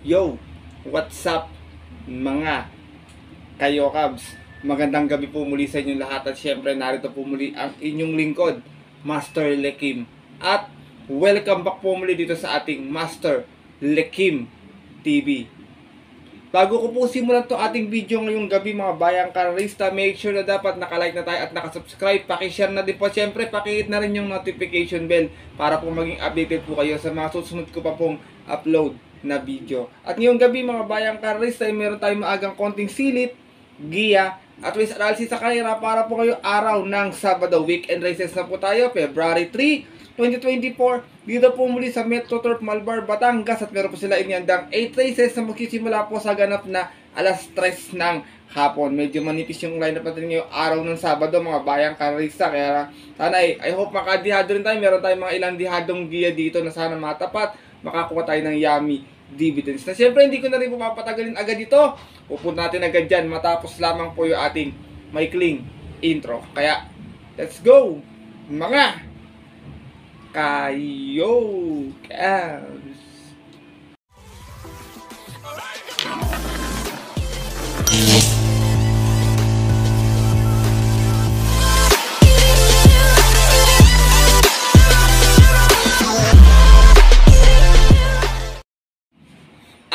Yo, what's up mga kayo Cubs? Magandang gabi po muli sa inyong lahat at syempre narito po muli ang inyong lingkod, Master Lekim. At welcome back po muli dito sa ating Master Lekim TV. Bago ko po simulan to ating video ngayong gabi mga bayang karista, make sure na dapat nakalike na tayo at nakasubscribe. Pakishare na din po syempre, pakihit na rin yung notification bell para po maging updated po kayo sa mga susunod ko pa pong upload na video. At ngayong gabi mga bayang karista, meron tayong maagang konting silip, giya, at race analysis sa karera para po kayo araw ng Sabado. Weekend races na po tayo, February 3, 2024. Dito po muli sa Metro Turf Malbar, Batangas. At meron po sila iniandang 8 races na magsisimula po sa ganap na alas 3 ng hapon. Medyo manipis yung lineup natin ngayong araw ng Sabado mga bayang karista. Kaya sana I hope makadihado rin tayo. Meron tayong mga ilang dihadong giya dito na sana matapat. Makakuha tayo ng yummy dividends. Na siyempre hindi ko na rin pupapatagalin agad ito. Pupunta natin agad dyan matapos lamang po yung ating maikling intro. Kaya let's go mga kayo Cavs!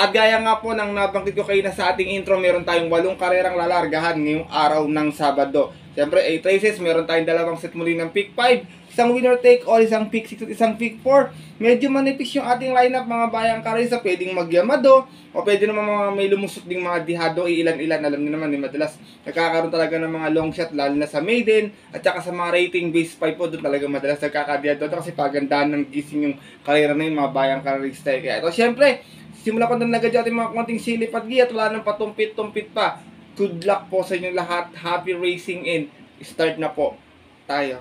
At gaya nga po ng nabanggit ko kayo na sa ating intro, meron tayong 8 karerang lalargahan ngayong araw ng Sabado. Siyempre 8 races, meron tayong dalawang set muli ng pick 5, isang winner take all, isang pick 6 at isang pick 4. Medyo manipis yung ating lineup mga bayang karisa, pwedeng magyamado o pwede naman mga may lumusot ding mga dihado, ilan-ilan. Alam niyo naman, madalas nagkakaroon talaga ng mga long shot lalo na sa maiden at saka sa mga rating base 5 po, doon talaga madalas nagkakadihado kasi pagandaan ng gising yung karera na yung mga bayang karista. Kaya ito siyempre, simula ko na agad yung ating mga konting silip at giya at wala nang patumpit-tumpit pa. Good luck po sa inyo lahat. Happy racing in. Start na po tayo.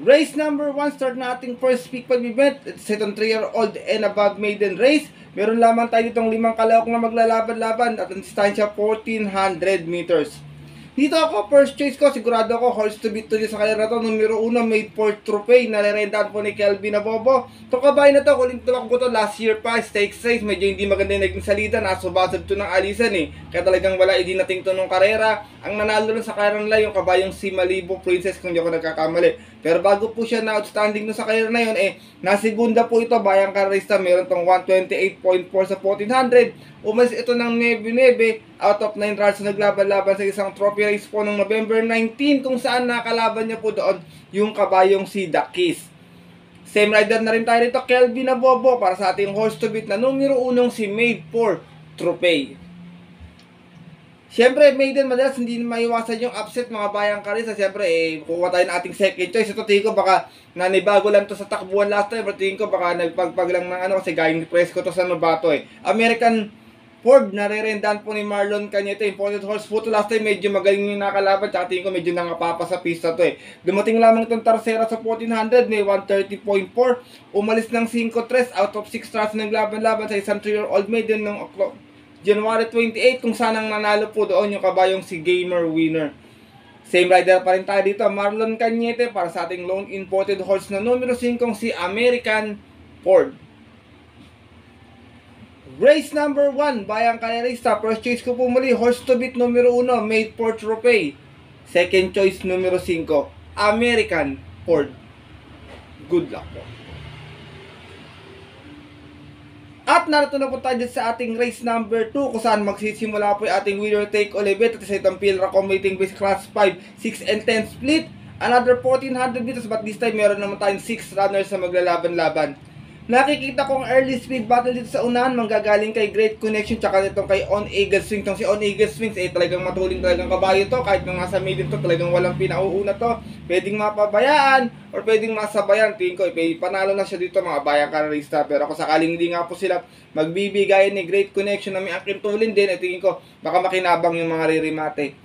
Race number 1. Start na ating first pick 5 event. It's set on 3-year-old and above maiden race. Meron lamang tayo itong 5 kalawak na maglalaban-laban at ang distansya 1400 meters. Dito ako, first choice ko, sigurado ako, horse to beat to sa kanya na to. Numero 1, made for trophy, narerendahan po ni Kelvin Abobo. Itong kabay na to, kuling tulak ko to last year pa, stakes race, medyo hindi maganda yung naging salida, nasubasab to ng alisan eh. Kaya talagang wala, hindi nating to nung karera. Ang nanalo lang sa karera nila, yung kabayong si Malibu Princess, kung di ako nagkakamali. Pero bago po siya na outstanding no sa karera na yun, nasigunda po ito, bayang karista, meron tong 128.4 sa 1400. Umalis ito ng 9-9 out of 9 runs na naglaban-laban sa isang trophy race po noong November 19 kung saan nakalaban niya po doon yung kabayong si The Kiss. Same rider na rin tayo rito, Kelvin Abobo para sa ating horse to beat na numero 1 si Made for Trophy. Siyempre, maiden madalas hindi maiwasan yung upset mga bayang karisa. Siyempre, kukuha tayo ng ating second choice. Ito tingin ko baka nanibago lang to sa takbuhan last time. Pero tingin ko baka nagpagpag lang ng ano kasi gayong press ko to sa Novato American Ford, narerendahan po ni Marlon Cañete. Imported horse po to last time. Medyo magaling yung nakalaban. Tsaka tingin ko medyo nangapapa sa pista to Dumating lamang itong Tercera sa 1400. May 130.4. Umalis ng 5-3 out of 6 starts ng laban-laban sa isang 3-year-old maiden ng January 28 kung saan ang nanalo po doon yung kabayong si Gamer Winner. Same rider pa rin tayo dito, Marlon Cañete para sa ating lone imported horse na numero 5 si American Ford. Race number 1, bayang karerista. First choice ko po muli, horse to beat numero 1, Made for Trophy. Second choice numero 5, American Ford. Good luck po. At narito na po tayo sa ating race number 2 kung saan magsisimula po yung ating winner take all event at sa itong Pilra Commuting Base Class 5, 6 and 10 split. Another 1400 meters but this time meron naman tayong 6 runners na maglalaban-laban. Nakikita kong early speed battle dito sa unahan, manggagaling kay Great Connection tsaka nitong kay On Eagle Swing. Itong si On Eagle Swings talagang matuling talagang kabayo to, kahit nung nasa maiden to talagang walang pinauuna to. Pwedeng mapabayaan or pwedeng masabayan. Tingin ko panalo na siya dito mga bayang karerista. Pero kung sakaling hindi nga po sila magbibigayan ni Great Connection na may aking tulin din, tingin ko baka makinabang yung mga ririmate.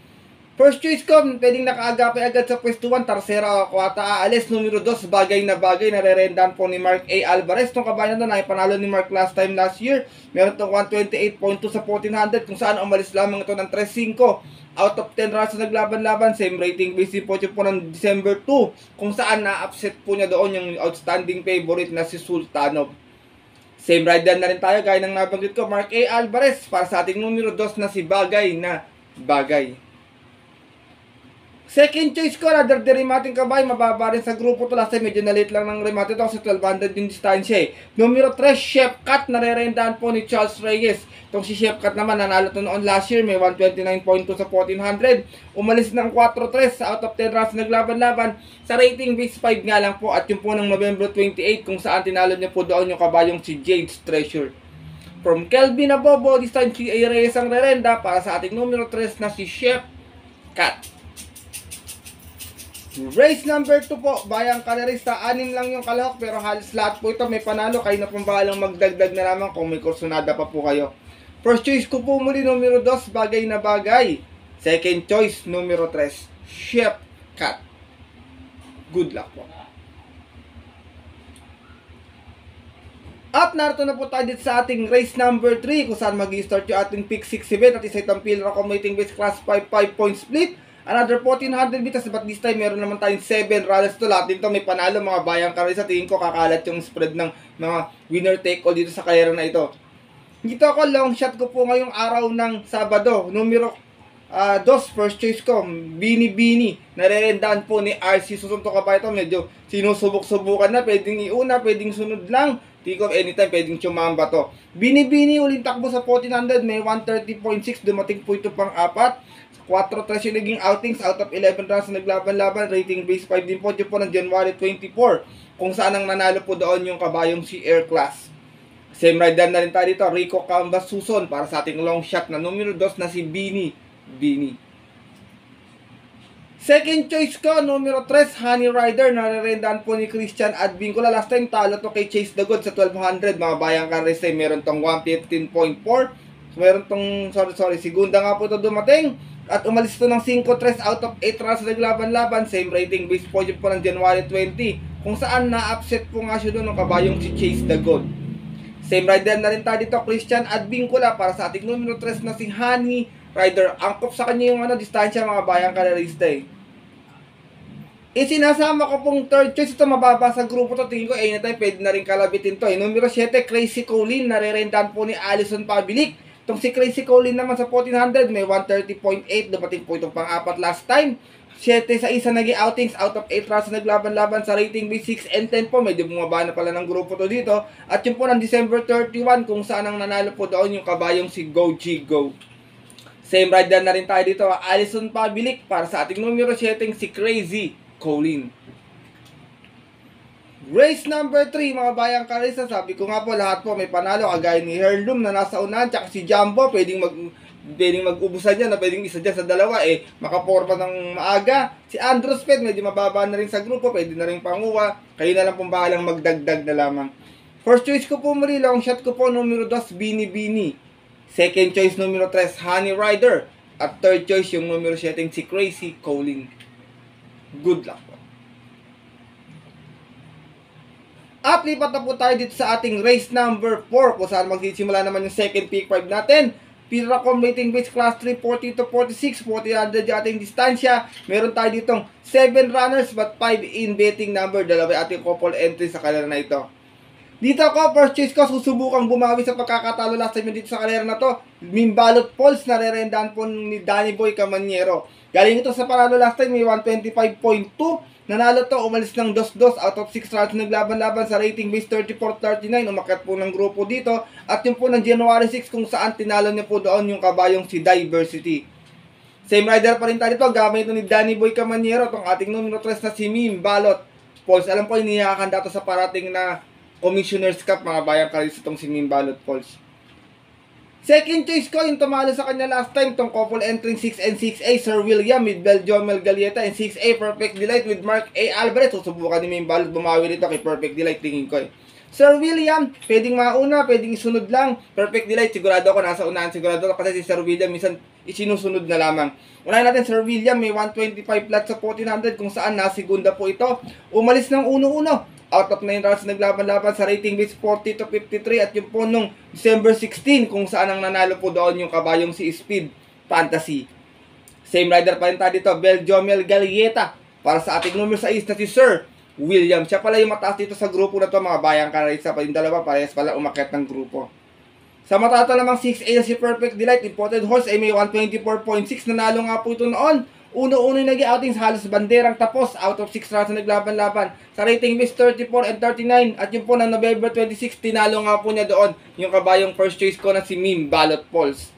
First choice ko, pwedeng nakaagapay agad sa pwesto 1, Tercera o Kuwata aalis. Numero 2, bagay na bagay, narerendahan po ni Mark A. Alvarez. Itong kabayan na panalo ni Mark last year. Meron itong 128.2 sa 1400 kung saan umalis lamang ito ng 3-5. Out of 10 runs na naglaban-laban, same rating base po ng December 2 kung saan na-upset po niya doon yung outstanding favorite na si Sultanov. Same rider na rin tayo, gaya ng nabanggit ko, Mark A. Alvarez, para sa ating numero 2 na si Bagay na Bagay. Second choice ko, rather the remating kabay, mababa rin sa grupo to. Last time, medyo na-late lang ng remate ito kasi 1200 yung distansya eh. Numero 3, Chef Cat, nare-rendahan po ni Charles Reyes. Itong si Chef Cat naman, nanalo to noon last year, may 129.2 sa 1400. Umalis ng 4-3 sa out of 10 rounds naglaban-laban. Sa rating base 5 nga lang po, at yung po ng November 28, kung saan tinalo niya po doon yung kabayong si Jade's Treasure. From Kelvin Abobo, this time si Reyes ang rerenda para sa ating numero 3 na si Chef Cat. Race number 2 po, bayang kalerista, 6 lang yung kalahok pero halos lahat po ito may panalo. Kayo na pong bahalang magdagdag na lamang kung may kursunada pa po kayo. First choice ko po muli, numero 2, Bagay na Bagay. Second choice, numero 3, Chef Cat. Good luck po. At narito na po tayo dito sa ating race number 3 kung saan mag-i-start yung ating pick 6 event at isa itong pillar accommodating base class 5 5-point split. Another 1400 meters, but this time meron naman tayong 7 rallies to. Lahat dito may panalo mga bayang karisa. Tingin ko kakalat yung spread ng mga winner take all dito sa karera na ito. Dito ako, long shot ko po ngayong araw ng Sabado. Numero 2, first choice ko, Bini Bini. Narerendaan po ni RC. Susuntok ka pa ito, medyo sinusubok-subukan na. Pwedeng iuna, pwedeng sunod lang. Tingin ko anytime pwedeng chumamba to. Bini Bini, uling takbo sa 1400. May 130.6. Dumating po ito pang 4. 4-3 yung naging outings out of 11 rounds na naglaban-laban. Rating base 5 din po. Dito po ng January 24. Kung saan ang nanalo po doon yung kabayong si Air Class. Same rider na rin tayo dito. Rico Cambas Suson para sa ating long shot na numero 2 na si Bini Bini. Second choice ko, numero 3, Honey Rider. Narerendaan po ni Christian Advincula. Last time talo to kay Chase the God sa 1200. Mga bayang karisay, meron tong 115.4. Meron tong, segunda nga po ito dumating. At umalis ito ng 5-3 out of 8 rounds na naglaban-laban. Same rating base po po ng January 20. Kung saan na-upset po nga siya doon ng kabayong si Chase the God. Same rider na rin tayo dito, Christian Advincula para sa ating numero 3 na si Honey Rider. Angkop sa kanya yung distansya mga bayang kalerista eh. Isinasama ko pong third choice. Ito mababa sa grupo to. Tingin ko anytime pwede na rin kalabitin to eh. Numero 7, Crazy Colleen. Narerendaan po ni Alison Pabilik. Itong si Crazy Colleen naman sa 1400, may 130.8. Dumating po itong pang-4 last time. 7 sa isa naging outings out of 8 rounds naglaban-laban sa rating base 6 and 10 po. Medyo bumaba na pala ng grupo to dito. At yun po ng December 31 kung saan ang nanalo po doon yung kabayong si Go G Go. Same rider na rin tayo dito, Alison Pabilik para sa ating numero 7 si Crazy Colleen. Race number 3 mga bayang karisa, sabi ko nga po lahat po may panalo kagaya ni Heirloom na nasa unahan, tsaka si Jumbo pwedeng mag-ubusan dyan na pwedeng isa dyan sa dalawa eh makaporma ng maaga. Si Andrew Sped medyo mababa na rin sa grupo, pwede na rin panguha, kayo na lang pong bahalang magdagdag na lamang. First choice ko po muli, long shot ko po numero 2 Bini Bini. Second choice numero 3 Honey Rider. At third choice yung numero 7 si Crazy Colleen. Good luck. At lipat na po tayo dito sa ating race number 4 kung saan magsisimula naman yung second pick 5 natin. Piracom rating base class 3, 40 to 46, 40 yung ating distansya. Meron tayo ditong 7 runners but 5 in betting number. Dalawa ating couple entry sa kalera na ito. Dito ako, first choice ko, susubukang bumawi sa pagkakatalo last time dito sa kalera na to. Mimbalot Pulse, narerendaan po ni Danny Boy Camaniero. Galing ito sa panalo last time, may 125.2. Nanalo to, umalis ng 2-2 out of 6 rounds naglaban-laban sa rating base 34-39. Umakyat po ng grupo dito. At yung po ng January 6 kung saan tinalo niya po doon yung kabayong si Diversity. Same rider pa rin tayo dito. Gamit ito ni Danny Boy Camaniero. Itong ating numero 3 na si Mimbalot Pulse. Alam ko, inihakanda to sa parating na Commissioner's Cup mga bayang kalis itong si Mimbalot Pulse. Second choice ko, yung tumalo sa kanya last time, itong couple entering 6 and 6A, Sir William with Beljomel Galieta, and 6A Perfect Delight with Mark A. Alvarez. Susubukan ni Mimbalot bumawi rito kay Perfect Delight, tingin ko eh. Sir William, pwedeng mauna, pwedeng isunod lang. Perfect Delight, sigurado ako nasa unahan, sigurado ako kasi si Sir William minsan isinusunod na lamang. Unahin natin, Sir William, may 125 flat sa 1400 kung saan nasigunda po ito. Umalis ng uno-uno. Out of 9 rounds naglaban-laban sa rating base 40 to 53 at yung po nung December 16 kung saan ang nanalo po doon yung kabayong si Speed Fantasy. Same rider pa rin tayo dito, Beljomel Galieta para sa ating numero 6 na si Sir Williams. Siya pala yung mataas dito sa grupo na to, mga bayang karisa. Pa yung dalawa, parehas pala umakyat ng grupo. Sa matata namang 6A na si Perfect Delight, imported horse ay may 124.6. Nanalo nga po ito noon. Uno-uno yung naging outings, halos banderang tapos. Out of 6 rounds na naglaban-laban. Sa rating base 34 and 39. At yung po ng November 26, tinalo nga po niya doon yung kabayong first choice ko na si Mim Balot Pulse.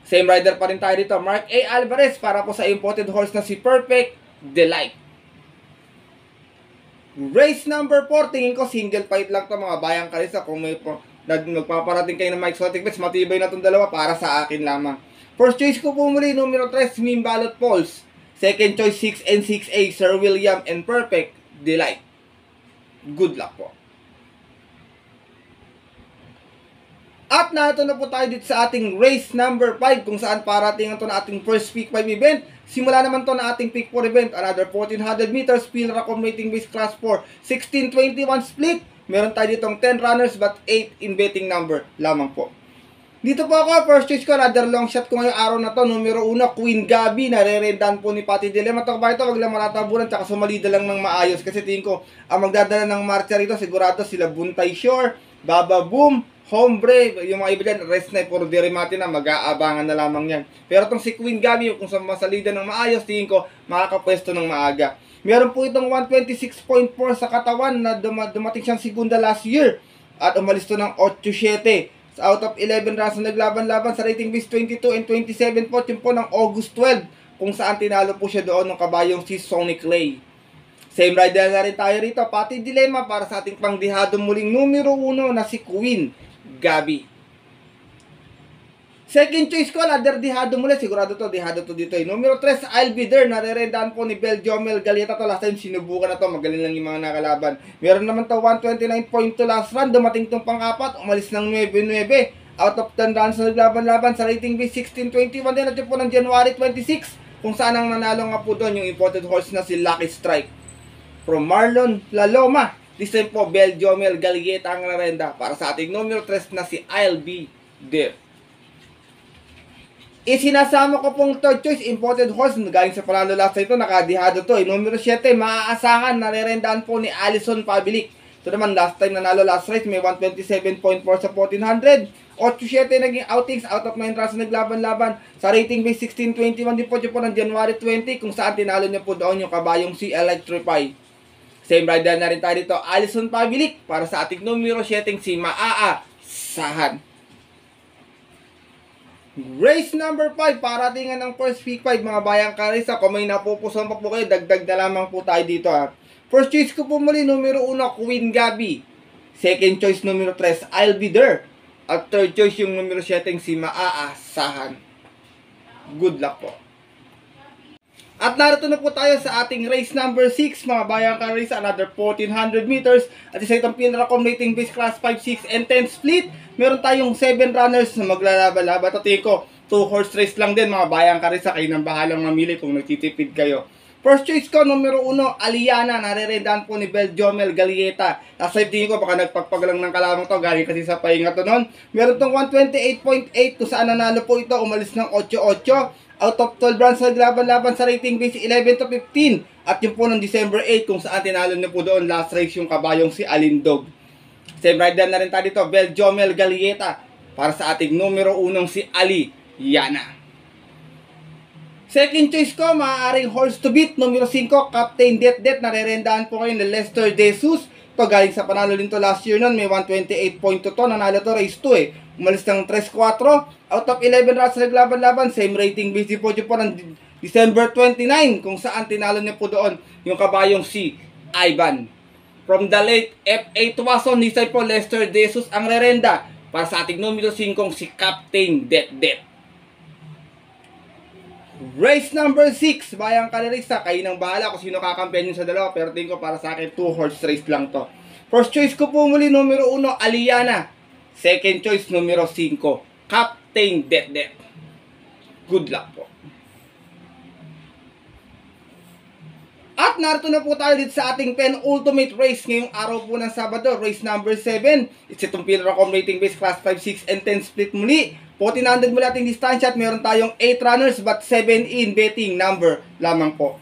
Same rider pa rin tayo dito. Mark A. Alvarez para po sa imported horse na si Perfect Delight. Race number 4, tingin ko single fight lang to mga bayang karisa. Kung may magpaparating kayo ng mga exotic bets, matibay na itong dalawa para sa akin lamang. First choice ko po muli, numero 3, Mim Balot Pulse. Second choice, 6 and 6A, Sir William and Perfect Delight. Good luck po. At narito na po tayo dito sa ating race number 5 kung saan parating ito na ating first Pick 5 event. Simula naman to na ating Pick 4 event, another 1400 meters, field racom rating base class 4, 16-21 split. Meron tayo ditong 10 runners but 8 in betting number lamang po. Dito po ako, first choice ko, another long shot ko ngayong araw na to, numero 1, Queen Gabi, nare-rendan po ni Pati Dilema. Ito ba ito, wag lang maratabunan, tsaka sumalida lang ng maayos kasi tingin ko, ang magdadala ng marcha rito, sigurado sila Buntay Shore, Baba Boom, Hombre, yung mga iba dyan, rest na, puro dirimati na, mag-aabangan na lamang yan. Pero itong si Queen Gabi, kung sa masalida ng maayos, tingin ko, makakapwesto ng maaga. Meron po itong 126.4 sa katawan na dumating siyang segunda last year. At umalis to ng 8-7. Out of 11 rounds na naglaban-laban sa rating base 22 and 27 po, yung po ng August 12, kung saan tinalo po siya doon ng kabayong si Sonic Lay. Same rider na rin tayo rito, Pati Dilema para sa ating pangdihado muling numero 1 na si Queen Gabi. Second choice ko, another dihado muli. Sigurado to, dihado to dito. Numero 3, I'll Be There. Nare-redaan po ni Beljomel Galieta to. Last time, sinubukan na to. Magaling lang yung mga nakalaban. Meron naman to 129.2 last run. Dumating tong pang-apat. Umalis ng 9-9. Out of 10 runs na naglaban-laban sa rating base 16-21 din. At yun po ng January 26. Kung saan ang nanalo nga po doon yung imported horse na si Lucky Strike. From Marlon Laloma. This time po, Beljomel Galieta ang narenda para sa ating numero 3 na si I'll Be There. Isinasama ko pong third choice, imported horse. Galing sa panalo last ito, nakadihado to. Numero 7, maaasahan, narerendaan po ni Alison Pabilik. Ito naman, last time nanalo last race, may 127.4 sa 1400. 8-7 naging outings, out of 9 runs naglaban-laban. Sa rating base 16-21 din po ng January 20, kung saan tinalo niya po doon yung kabayong si Electrify. Same rider na rin tayo dito, Alison Pabilik, para sa ating numero 7, si Maaasahan. Race number 5, paratingan ng first Pick 5, mga bayang karisa. Kung may napupusan pa po kayo, dagdag na lamang po tayo dito ha. First choice ko po muli, numero 1, Queen Gabi. Second choice, numero 3, I'll Be There. At third choice, yung numero 7, si Maaasahan. Good luck po. At narito na po tayo sa ating race number 6, mga bayang karisa. Another 1400 meters. At isa itong pinracom rating base class 5, 6, and 10 split. Meron tayong 7 runners na maglalaban-laban. Ito tingin ko, 2 horse race lang din, mga bayang karisa. Kayo nang bahalang mamili kung nagtitipid kayo. First choice ko, numero 1, Aliana. Nare-redaan po ni Beljomel Galieta. Last time tingin ko, baka nagpagpag lang ng kalamang to. Galing kasi sa pahinga to noon. Meron tong 128.8 kung saan nanalo po ito. Umalis ng 8-8. Out of 12 runs naglaban-laban sa rating base 11-15. At yung po ng December 8 kung saan tinalo niya po doon last race yung kabayong si Alindog. Same rider na rin tayo dito, Beljomel Galieta, para sa ating numero 1 si Aliana. Second choice ko, maaaring horse to beat, numero 5, Captain Det, narerendaan po kayo ni Lester Jesus. Ito galing sa panalo din to last year nun, may 128.2 to, nanalo to race 2 eh. Umalis ng 3-4, out of 11 runs naglaban-laban, same rating base po ng December 29, kung saan tinalo niya po doon yung kabayong si Ivan. From the late F.A. Tuwason, nisay po Lester Jesus ang rerenda para sa ating numero 5 si Captain Det. Race number 6, bayang kalirista, kayo nang bahala kung sino kakampiyan sa dalawa, pero tingin ko para sa akin 2 horse race lang to. First choice ko po muli, numero 1, Aliana. Second choice, numero 5, Captain Det. Good luck po. At narito na po tayo dito sa ating penultimate race ngayong araw po ng Sabado, race number 7. It's itong pinracom rating base class 5, 6, and 10 split muli. 1400 mula ating distansya at meron tayong 8 runners but 7 in betting number lamang po.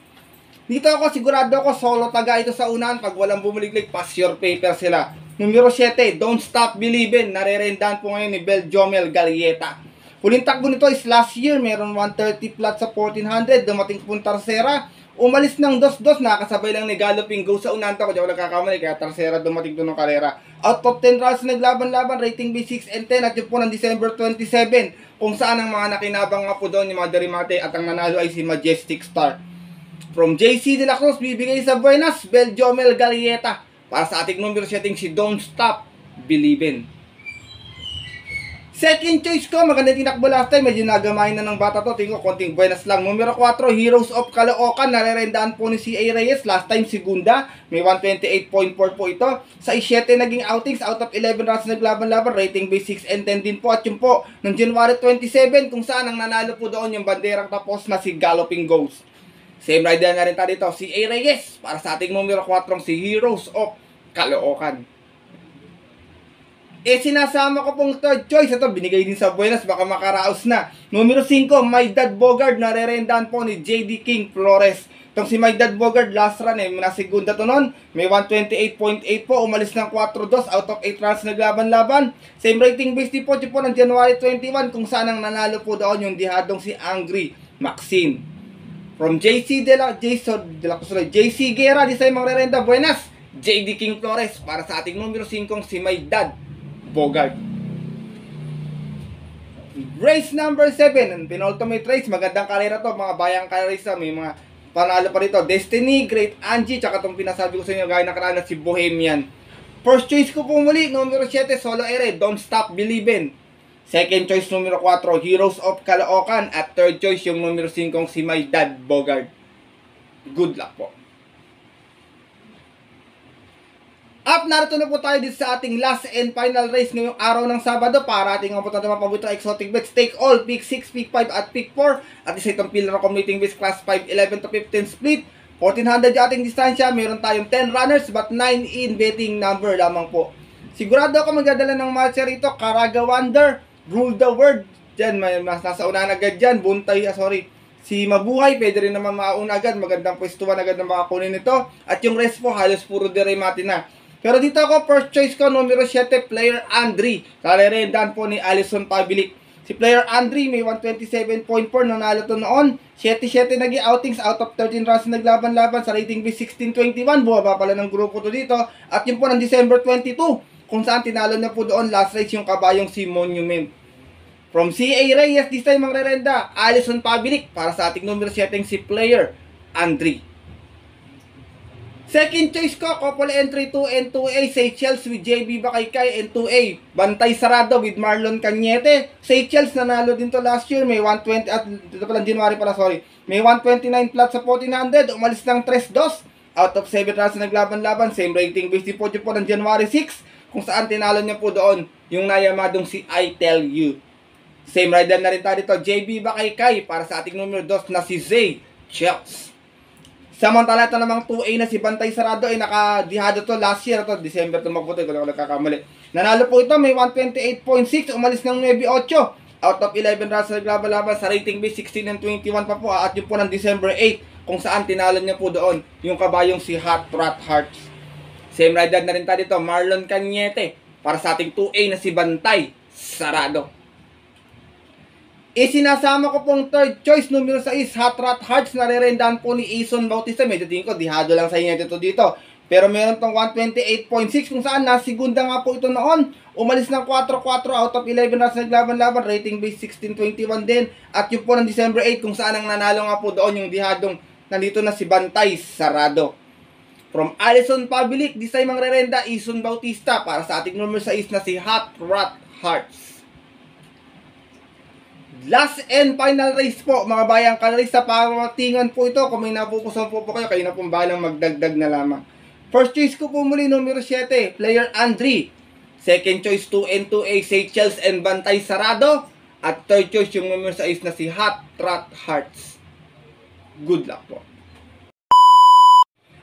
Dito ako sigurado ako solo taga ito sa unahan. Pag walang bumiliglig, pass your paper sila. Numero 7, Don't Stop Believin'. Narerendahan po ngayon ni Beljomel Galieta. Huling takbo nito is last year. Meron 130 flat sa 1400. Dumating po Tarsera. Umalis ng 2-2, nakasabay lang ni Galloping Ghost sa unahan to, kung di ako nagkakamali, kaya Tarsera dumating doon ng karera. Out of 10 rounds naglaban-laban, rating B6 and 10, at yun po ng December 27, kung saan ang mga nakinabang nga po doon, yung mga Darimate, at ang nanalo ay si Majestic Star. From JC De La Cruz, bibigay sa Buenas, Beljomel Galieta, para sa ating numero setting si Don't Stop Believin'. Second choice ko, maganda tinakbo last time, medyo nagamahin na ng bata to, tingko konting buenas lang. Numero 4, Heroes of Caloocan, narerendahan po ni C.A. Reyes, last time segunda, may 128.4 po ito. Sa 7 naging outings, out of 11 rounds naglaban-laban, rating base 6 and 10 din po. At yun po, ng January 27, kung saan ang nanalo po doon yung banderang tapos na si Galloping Ghost. Same rider na rin tayo dito, C.A. Reyes, para sa ating numero 4, si Heroes of Caloocan. Sinasama ko pong third choice. Ito, binigay din sa Buenas, baka makaraos na. Numero 5, My Dad Bogard, narerendahan po ni J.D. King Flores. Itong si My Dad Bogard, last run nasigunda to nun. May 128.8 po, umalis ng 4-2, out of 8 runs naglaban-laban. Same rating base din po, ng January 21, kung saan ang nanalo po doon yung dihadong si Angry Maxine. From JC Guerra, di sa magrerenda, Buenas, J.D. King Flores, para sa ating numero 5, si My Dad Bogard. Race number 7, penultimate race, magandang karera to, mga bayang karera, may mga panalo pa rito, Destiny, Great Angie, tsaka itong pinasabi ko sa inyo, gaya na karana si Bohemian. First choice ko po muli, numero 7, Solo Ere, Don't Stop Believin'. Second choice, numero 4, Heroes of Caloocan. At third choice, yung numero 5, si My Dad Bogard. Good luck po. Up, narito na po tayo dito sa ating last and final race ngayong araw ng Sabado para ating ang punta naman paborito exotic bets. Take all, pick 6, pick 5 at pick 4. At isa itong pillar ng commuting bets class 5, 11 to 15 split. 1400 yung ating distansya. Meron tayong 10 runners but 9 in betting number lamang po. Sigurado ako magdadala ng matcha rito. Caraga Wonder, Rule the World. Diyan, may mas nasa unahan agad dyan. Buntay, si Mabuhay, pwede rin naman mauna agad. Magandang pwestuhan agad na makakunin ito. At yung rest po, halos puro diremati na. Pero dito ako, first choice ko, numero 7, Player Andre. Karerendahan po ni Alison Pabilik. Si Player Andre, may 127.4, nanalo to noon. 7-7 naging outings, out of 13 runs naglaban-laban sa rating B 16-21. Buwaba pala ng grupo to dito. At yun po ng December 22, kung saan tinalo na po doon last race yung kabayong si Monument. From C.A. Reyes, this time magrerenda, Alison Pabilik, para sa ating numero 7, si Player Andre. Second choice ko, couple entry 2 and 2A, Seychelles with JB Bakaykay and 2A. Bantay Sarado with Marlon Cañete. Seychelles nanalo din to last year, may 120, at dito pala, January pala, sorry. May 129 flat sa 1400, umalis ng 3-2. Out of 7 runs na naglaban-laban, same rating base po ng January 6, kung saan tinalo niya po doon yung nayamadong si I Tell You. Same rider na rin tayo dito, JB Bakaykay, para sa ating numero 2 na si Zay Chels. Samantala ito namang 2A na si Bantay Sarado ay nakadihado to last year. Ito, December ito magputo, kung ako nagkakamali. Nanalo po ito, may 128.6, umalis ng 9-8. Out of 11 runs na naglaban-laban sa rating base 16 and 21 pa po. At yun po ng December 8, kung saan tinalo niya po doon yung kabayong si Hot Rat Hearts. Same rider na rin tayo dito, Marlon Cañete, para sa ating 2A na si Bantay Sarado. Sinasama ko pong third choice, numero 6, Hot Rat Hearts, narerendahan po ni Ison Bautista. Medyo tingin ko, dihado lang sa inyo dito. Pero meron tong 128.6, kung saan nasigunda nga po ito noon. Umalis ng 4-4, out of 11 runs naglaban-laban, rating base 16-21 din. At yun po ng December 8, kung saan ang nanalo nga po doon yung dihadong nandito na si Bantay Sarado. From Alison Pabilik, this time ang rerenda, Ison Bautista, para sa ating numero 6 na si Hot Rat Hearts. Last and final race po, mga bayang kanalista, para matingan po ito. Kung may napupusan po kayo, kayo na pong bahalang magdagdag na lamang. First choice ko po muli, numero 7, Player Andre. Second choice, 2 and 2A, Seychelles and Bantay Sarado. At third choice, yung numero 6 na si Hot Rat Hearts. Good luck po.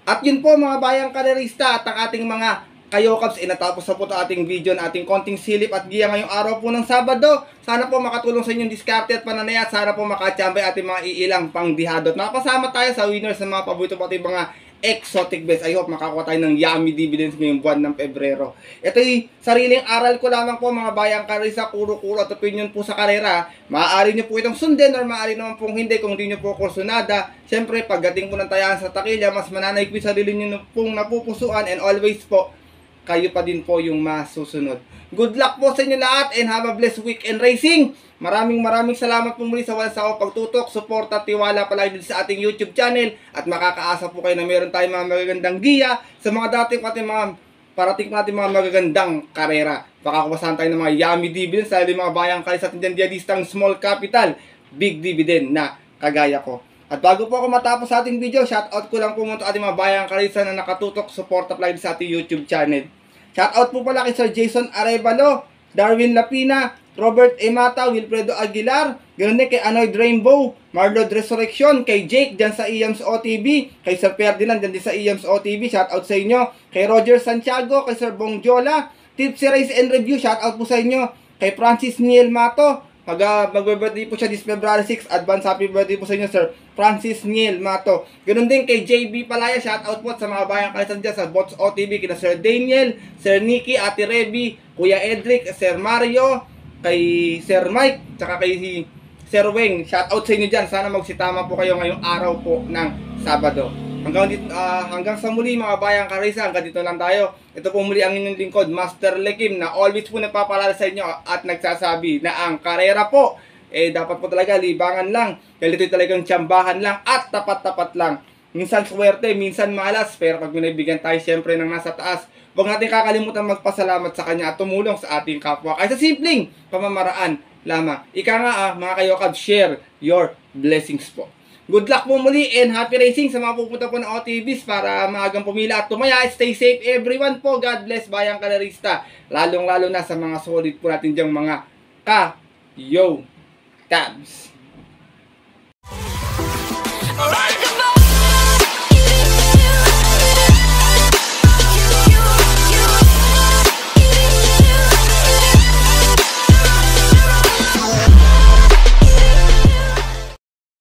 At yun po, mga bayang kanalista, at ang ating mga Kayokabs, natapos na po ito ating video na ating konting silip at giya ngayong araw po ng Sabado. Sana po makatulong sa inyong diskarte at pananaya. Sana po makachambay ating mga iilang pangdihado. Nakapasama tayo sa winners ng mga paborito po ating mga exotic bets. I hope makakuha tayo ng yummy dividends ngayong buwan ng Pebrero. Ito'y sariling aral ko lamang po mga bayang karisa, kuro-kuro at opinion po sa karera. Maaari nyo po itong sundin or maaari naman pong hindi kung hindi nyo po kursunada. Siyempre, pagdating po ng tayahan sa takilya, mas mananaigpit sa sarili nyo pong napupusuan and always po, kayo pa din po yung masusunod. Good luck po sa inyo lahat and have a blessed weekend racing. Maraming salamat po muli sa walang sawang pagtutok, support at tiwala palagi sa ating YouTube channel at makakaasa po kayo na meron tayong mga magagandang giya sa mga dating pati mga parating natin mga magagandang karera. Pakakupasahan tayo ng mga yummy dividends sa mga bayang kalis at indiadistang small capital, big dividend na kagaya ko. At bago po ako matapos sa ating video, shoutout ko lang po muna ating mga bayang kalisa na nakatutok, support at like sa ating YouTube channel. Shoutout po pala kay Sir Jason Arevalo, Darwin Lapina, Robert Emata, Wilfredo Aguilar, ganoon din kay Anoyd Rainbow, Marlod Resurrection, kay Jake dyan sa EMS OTV, kay Sir Ferdinand dyan din sa EMS OTV, shoutout sa inyo, kay Roger Santiago, kay Sir Bongjola, Tipsy Race and Review, shoutout po sa inyo, kay Francis Niel Mato, magbe-birthday po siya this February 6. Advance happy birthday po sa inyo, Sir Francis Niel Mato. Ganun din kay JB Palaya, shoutout po sa mga bayang kalisan dyan sa Bots OTV, kina Sir Daniel, Sir Nicky, Ate Reby, Kuya Edric, Sir Mario, kay Sir Mike, tsaka kay Sir Weng. Shoutout sa inyo dyan. Sana magsitama po kayo ngayong araw po ng Sabado. Hanggang sa muli mga bayang karisa, hanggang dito lang tayo. Ito po muli ang inyong lingkod, Master Lekim, na always po nagpapalala sa inyo at nagsasabi na ang karera po, dapat po talaga libangan lang. Dahil ito'y talagang tsambahan lang at tapat-tapat lang. Minsan swerte, minsan malas, pero pag binibigyan tayo siyempre ng nasa taas, huwag natin kakalimutan magpasalamat sa Kanya at tumulong sa ating kapwa. Kaya sa simpleng pamamaraan lamang. Ika nga mga kayokab, share your blessings po. Good luck po muli and happy racing sa mga pupunta po ng OTVs para maagang pumila at tumaya. Stay safe everyone po. God bless bayang kalarista. Lalong-lalo na sa mga solid po natin dyang mga ka-yo-cabs.